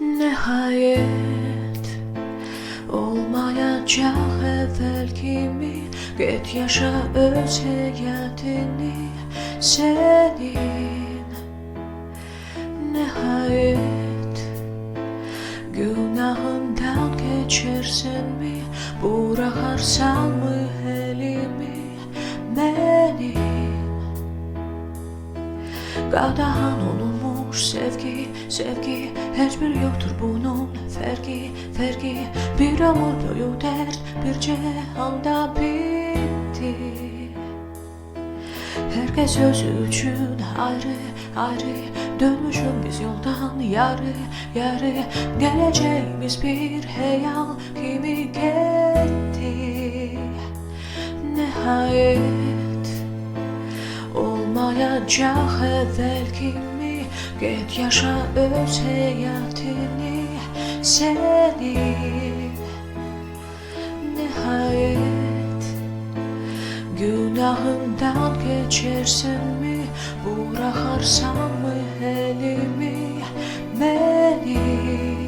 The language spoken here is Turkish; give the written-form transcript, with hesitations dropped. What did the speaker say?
Nihayet olmayacak evvel kimi. Get yaşa öz həyatını senin. Nihayet günahından geçersin mi? Bırakarsan mı elimi benim? Qadağan olunmuş sevgi, sevgi hiçbir yoktur bunun ferki bir ömür boyu dert bir cihanda bitti. Herkes özü için ayrı dönmüşüm biz yoldan yarı geleceğimiz bir hayal kimi gitti. Nihayet olmayacak evvel kimi. Get yaşa öz hayatını senin. Nihayet günahından geçersin mi? Bırakarsan mı elimi benim?